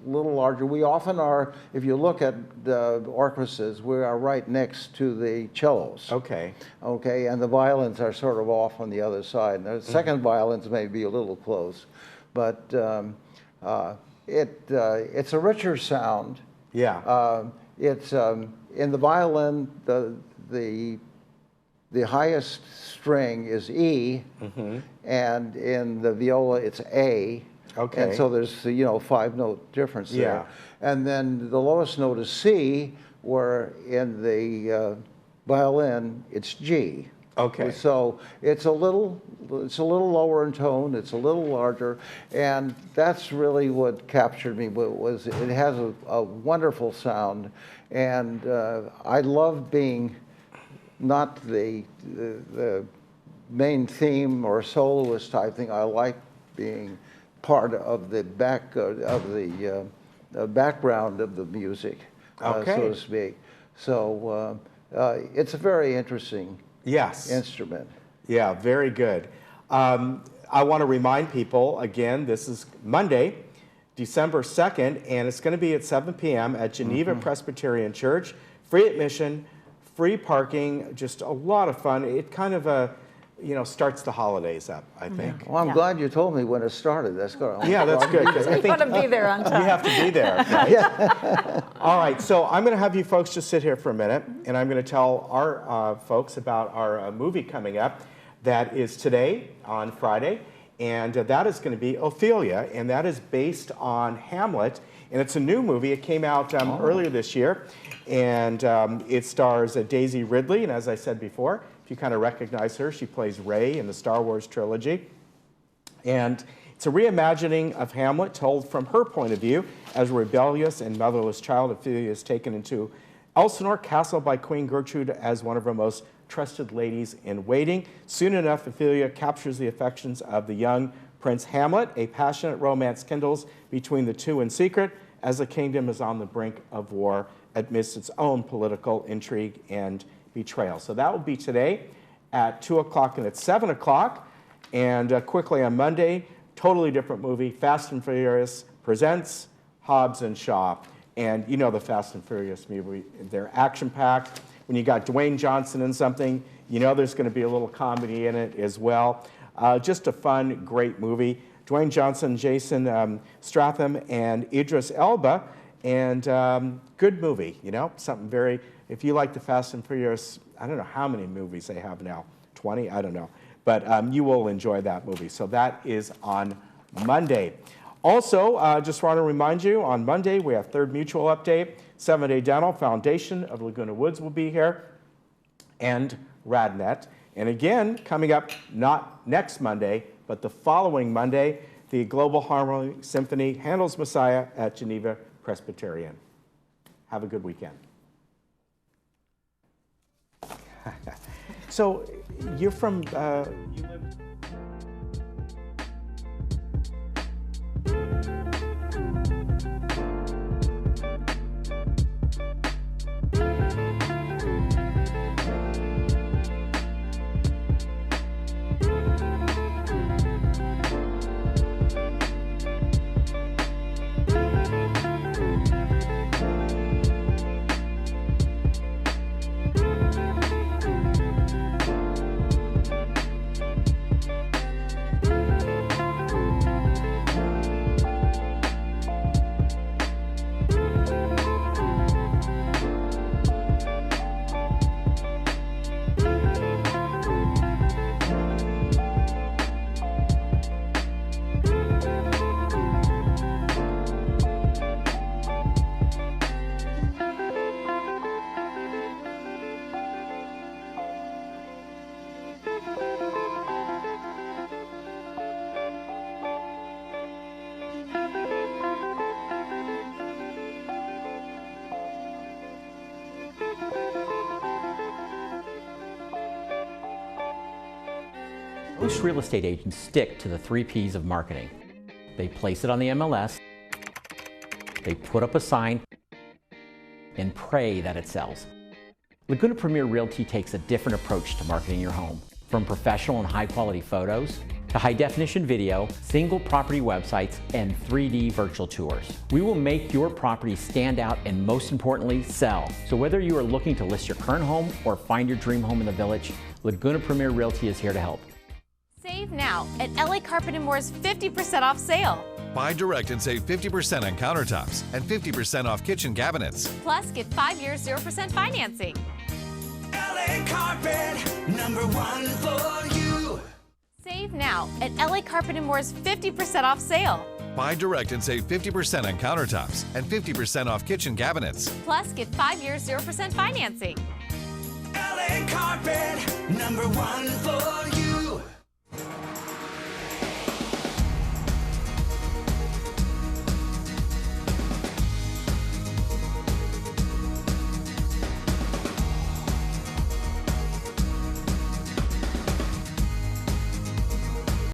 Speaker 5: little larger. We often are. If you look at the orchestras, we are right next to the cellos.
Speaker 1: Okay.
Speaker 5: Okay, and the violins are sort of off on the other side. And the second violins may be a little close, but it's a richer sound.
Speaker 1: Yeah.
Speaker 5: It's in the violin, the highest string is E, and in the viola it's A.
Speaker 1: Okay.
Speaker 5: And so there's 5-note difference there. And then the lowest note is C, where in the violin it's G.
Speaker 1: Okay.
Speaker 5: So it's a little lower in tone. It's a little larger, and that's really what captured me. Was it has a wonderful sound, and I love being not the main theme or soloist type thing. I like being part of the background of the music, so to speak. So it's a very interesting.
Speaker 1: Yes.
Speaker 5: Instrument.
Speaker 1: Yeah, very good. I want to remind people, again, this is Monday, December 2nd, and it's going to be at 7 p.m. at Geneva Presbyterian Church. Free admission, free parking, just a lot of fun. It kind of starts the holidays up, I think.
Speaker 5: Well, I'm glad you told me when it started. That's good.
Speaker 1: Yeah, that's good.
Speaker 6: You want to be there on time.
Speaker 1: You have to be there, right? All right, so I'm going to have you folks just sit here for a minute, and I'm going to tell our folks about our movie coming up that is today on Friday. and that is going to be Ophelia, and that is based on Hamlet, and it's a new movie. It came out earlier this year, and it stars Daisy Ridley, and as I said before, if you kind of recognize her, she plays Rey in the Star Wars trilogy, and it's a reimagining of Hamlet told from her point of view. As a rebellious and motherless child, Ophelia is taken into Elsinore Castle by Queen Gertrude as one of her most trusted ladies in waiting. Soon enough, Ophelia captures the affections of the young Prince Hamlet. A passionate romance kindles between the two in secret as the kingdom is on the brink of war amidst its own political intrigue and betrayal. So that will be today at 2 o'clock and at 7 o'clock. And quickly on Monday, totally different movie, Fast and Furious presents Hobbs and Shaw. And you know the Fast and Furious movie, they're action-packed. When you got Dwayne Johnson in something, you know there's going to be a little comedy in it as well. Just a fun, great movie. Dwayne Johnson, Jason Statham, and Idris Elba. And good movie, you know, something very, if you like the Fast and Furious, I don't know how many movies they have now, 20, I don't know. But you will enjoy that movie. So that is on Monday. Also, just want to remind you, on Monday we have Third Mutual Update. 7-Day Dental Foundation of Laguna Woods will be here, and RadNet. And again, coming up not next Monday, but the following Monday, the Global Harmony Symphony handles Messiah at Geneva Presbyterian. Have a good weekend. So you're from, you live...
Speaker 7: Most real estate agents stick to the 3 Ps of marketing. They place it on the MLS, they put up a sign, and pray that it sells. Laguna Premier Realty takes a different approach to marketing your home. From professional and high-quality photos, to high-definition video, single property websites, and 3D virtual tours. We will make your property stand out and, most importantly, sell. So whether you are looking to list your current home or find your dream home in the Village, Laguna Premier Realty is here to help.
Speaker 25: Save now at LA Carpet & More's 50% off sale.
Speaker 8: Buy direct and save 50% on countertops and 50% off kitchen cabinets.
Speaker 25: Plus, get 5 years 0% financing.
Speaker 9: LA Carpet, #1 for you.
Speaker 25: Save now at LA Carpet & More's 50% off sale.
Speaker 8: Buy direct and save 50% on countertops and 50% off kitchen cabinets.
Speaker 25: Plus, get 5 years 0% financing.
Speaker 9: LA Carpet, #1 for you.